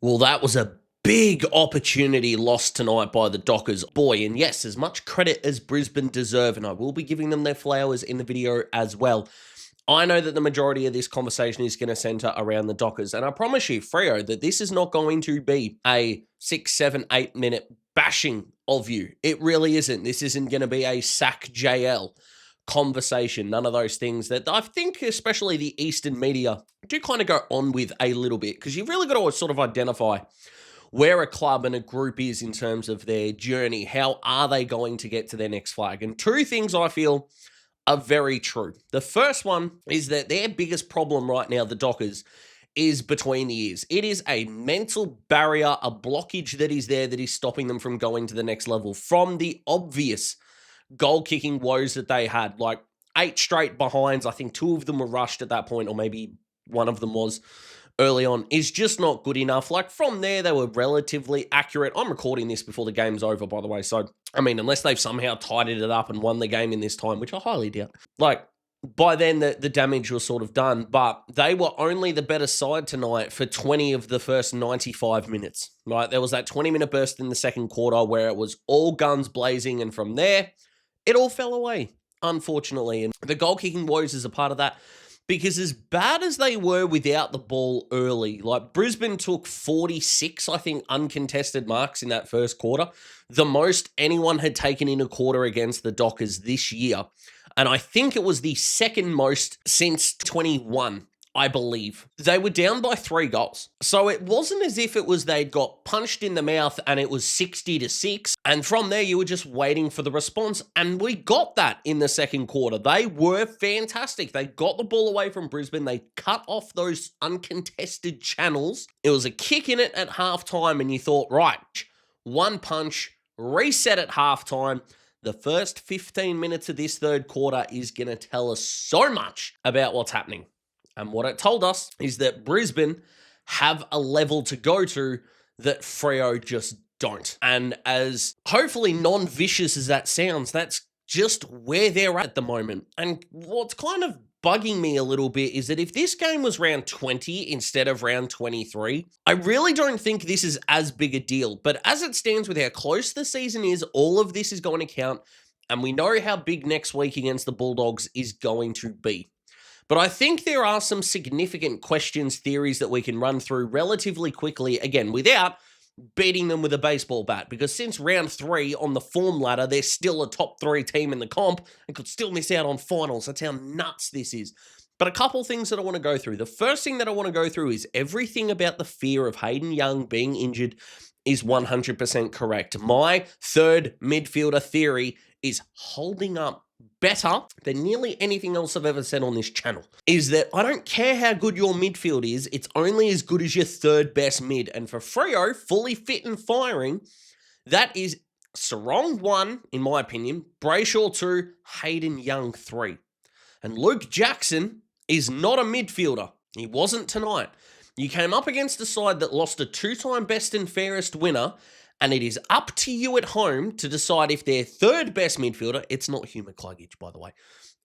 Well, that was a big opportunity lost tonight by the Dockers. Boy, and yes, as much credit as Brisbane deserve, and I will be giving them their flowers in the video as well. I know that the majority of this conversation is going to centre around the Dockers, and I promise you, Freo, that this is not going to be a 6, 7, 8 minute bashing of you. It really isn't. This isn't going to be a sack JL conversation. None of those things that I think, especially the Eastern media, do kind of go on with a little bit, because you've really got to sort of identify where a club and a group is in terms of their journey. How are they going to get to their next flag? And two things I feel are very true. The first one is that their biggest problem right now, the Dockers, is between the ears. It is a mental barrier, a blockage that is there that is stopping them from going to the next level from the obvious goal-kicking woes that they had. Like 8 straight behinds. I think 2 of them were rushed at that point, or maybe one of them was early on, is just not good enough. Like from there, they were relatively accurate. I'm recording this before the game's over, by the way. So, I mean, unless they've somehow tidied it up and won the game in this time, which I highly doubt. Like, by then, the damage was sort of done, but they were only the better side tonight for 20 of the first 95 minutes, right? There was that 20-minute burst in the second quarter where it was all guns blazing, and from there, it all fell away, unfortunately. And the goal-kicking woes is a part of that, because as bad as they were without the ball early, like Brisbane took 46, I think, uncontested marks in that first quarter, the most anyone had taken in a quarter against the Dockers this year. And I think it was the second most since 21, I believe. They were down by 3 goals. So it wasn't as if it was they'd got punched in the mouth and it was 60-6. And from there, you were just waiting for the response. And we got that in the second quarter. They were fantastic. They got the ball away from Brisbane. They cut off those uncontested channels. It was a kick in it at halftime. And you thought, right, one punch, reset at halftime. The first 15 minutes of this third quarter is going to tell us so much about what's happening. And what it told us is that Brisbane have a level to go to that Freo just don't. And as hopefully non-vicious as that sounds, that's just where they're at the moment. And what's kind of bugging me a little bit is that if this game was round 20 instead of round 23, I really don't think this is as big a deal. But as it stands with how close the season is, all of this is going to count. And we know how big next week against the Bulldogs is going to be. But I think there are some significant questions, theories that we can run through relatively quickly, again, without beating them with a baseball bat. Because since round 3 on the form ladder, they're still a top 3 team in the comp and could still miss out on finals. That's how nuts this is. But a couple things that I want to go through. The first thing that I want to go through is everything about the fear of Hayden Young being injured is 100% correct. My third midfielder theory is holding up better than nearly anything else I've ever said on this channel, is that I don't care how good your midfield is, it's only as good as your third best mid. And for Freo, fully fit and firing, that is Sarong 1, in my opinion, Brayshaw 2, Hayden Young 3. And Luke Jackson is not a midfielder. He wasn't tonight. You came up against a side that lost a 2-time best and fairest winner, and it is up to you at home to decide if their third best midfielder, it's not Hugh McCluggage, by the way,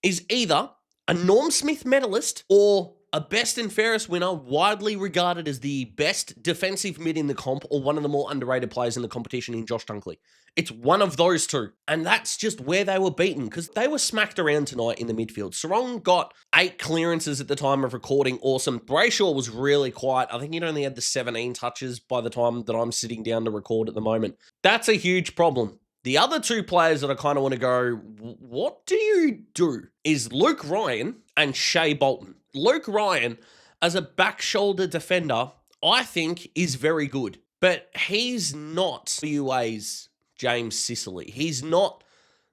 is either a Norm Smith medalist or a best and fairest winner, widely regarded as the best defensive mid in the comp, or one of the more underrated players in the competition in Josh Dunkley. It's one of those two. And that's just where they were beaten, because they were smacked around tonight in the midfield. Sarong got 8 clearances at the time of recording. Awesome. Brayshaw was really quiet. I think he'd only had the 17 touches by the time that I'm sitting down to record at the moment. That's a huge problem. The other 2 players that I kind of want to go, what do you do, is Luke Ryan and Shea Bolton. Luke Ryan, as a back shoulder defender, I think is very good. But he's not UA's James Sicily. He's not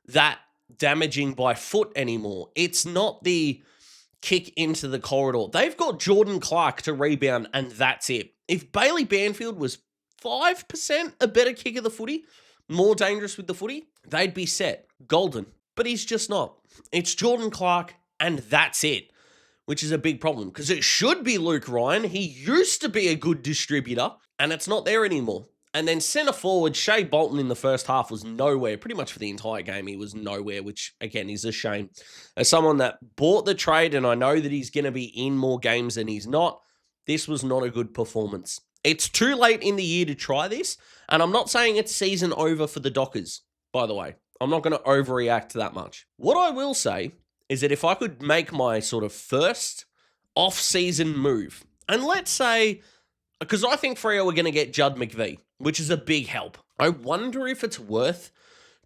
that damaging by foot anymore. It's not the kick into the corridor. They've got Jordan Clark to rebound, and that's it. If Bailey Banfield was 5% a better kick of the footy, more dangerous with the footy, they'd be set. Golden. But he's just not. It's Jordan Clark, and that's it, which is a big problem, because it should be Luke Ryan. He used to be a good distributor, and it's not there anymore. And then centre forward, Shea Bolton in the first half was nowhere. Pretty much for the entire game, he was nowhere, which, again, is a shame. As someone that bought the trade, and I know that he's going to be in more games than he's not, this was not a good performance. It's too late in the year to try this, and I'm not saying it's season over for the Dockers, by the way. I'm not going to overreact that much. What I will say is that if I could make my sort of first off-season move, and let's say, because I think Freo are going to get Judd McVie, which is a big help. I wonder if it's worth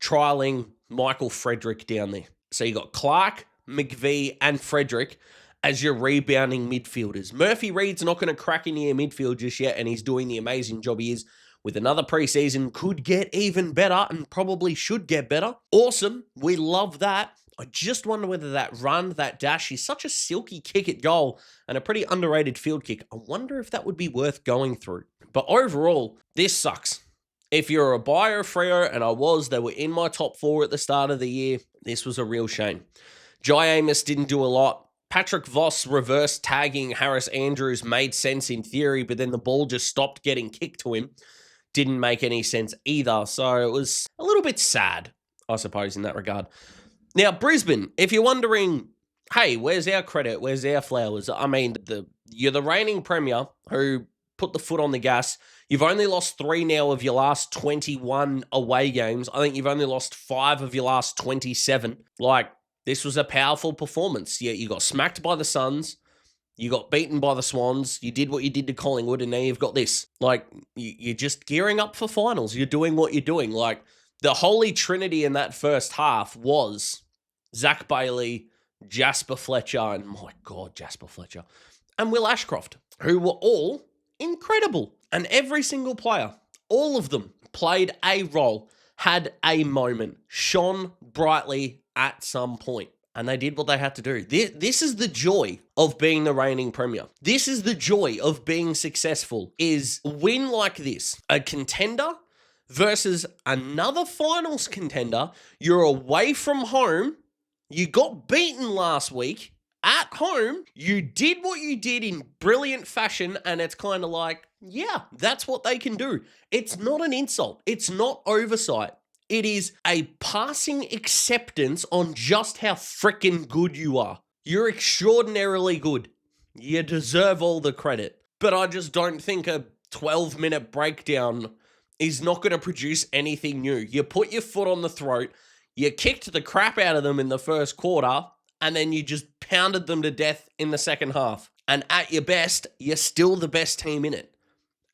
trialing Michael Frederick down there. So you got Clark, McVie, and Frederick as your rebounding midfielders. Murphy Reed's not going to crack into your midfield just yet, and he's doing the amazing job he is. With another preseason, could get even better and probably should get better. Awesome. We love that. I just wonder whether that run, that dash, is such a silky kick at goal and a pretty underrated field kick. I wonder if that would be worth going through. But overall, this sucks. If you're a buyer of Freo, and I was, they were in my top 4 at the start of the year, this was a real shame. Jai Amos didn't do a lot. Patrick Voss reverse tagging Harris Andrews made sense in theory, but then the ball just stopped getting kicked to him. Didn't make any sense either. So it was a little bit sad, I suppose, in that regard. Now, Brisbane, if you're wondering, hey, where's our credit? Where's our flowers? I mean, you're the reigning premier who put the foot on the gas. You've only lost 3 now of your last 21 away games. I think you've only lost 5 of your last 27. Like, this was a powerful performance. Yeah, you got smacked by the Suns. You got beaten by the Swans. You did what you did to Collingwood, and now you've got this. Like, you're just gearing up for finals. You're doing what you're doing. Like, the holy trinity in that first half was Zach Bailey, Jasper Fletcher, and my God, Jasper Fletcher, and Will Ashcroft, who were all incredible. And every single player, all of them, played a role, had a moment, shone brightly at some point. And they did what they had to do. This is the joy of being the reigning premier. This is the joy of being successful, is a win like this. A contender versus another finals contender. You're away from home. You got beaten last week at home. You did what you did in brilliant fashion, and it's kind of like, yeah, that's what they can do. It's not an insult. It's not oversight. It is a passing acceptance on just how freaking good you are. You're extraordinarily good. You deserve all the credit. But I just don't think a 12-minute breakdown is not going to produce anything new. You put your foot on the throat, you kicked the crap out of them in the first quarter, and then you just pounded them to death in the second half. And at your best, you're still the best team in it.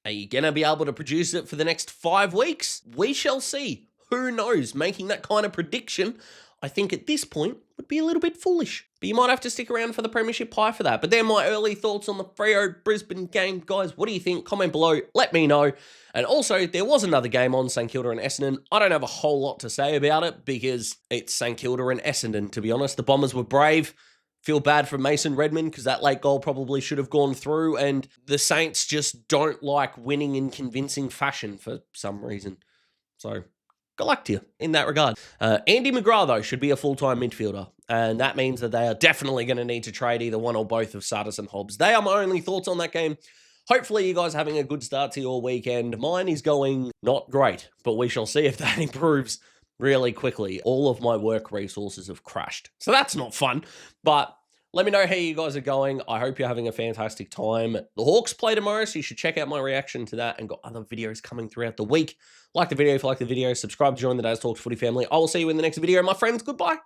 Are you going to be able to produce it for the next 5 weeks? We shall see. Who knows? Making that kind of prediction, I think at this point, would be a little bit foolish. But you might have to stick around for the premiership pie for that. But they're my early thoughts on the Freo Brisbane game. Guys, what do you think? Comment below. Let me know. And also, there was another game on St Kilda and Essendon. I don't have a whole lot to say about it because it's St Kilda and Essendon, to be honest. The Bombers were brave. Feel bad for Mason Redmond because that late goal probably should have gone through. And the Saints just don't like winning in convincing fashion for some reason. So, good luck to you in that regard. Andy McGrath, though, should be a full-time midfielder. And that means that they are definitely going to need to trade either one or both of Sardis and Hobbs. They are my only thoughts on that game. Hopefully you guys are having a good start to your weekend. Mine is going not great, but we shall see if that improves really quickly. All of my work resources have crashed. So that's not fun. But let me know how you guys are going. I hope you're having a fantastic time. The Hawks play tomorrow, so you should check out my reaction to that and got other videos coming throughout the week. Like the video if you like the video. Subscribe to join the Daz Talks Footy family. I will see you in the next video, my friends. Goodbye.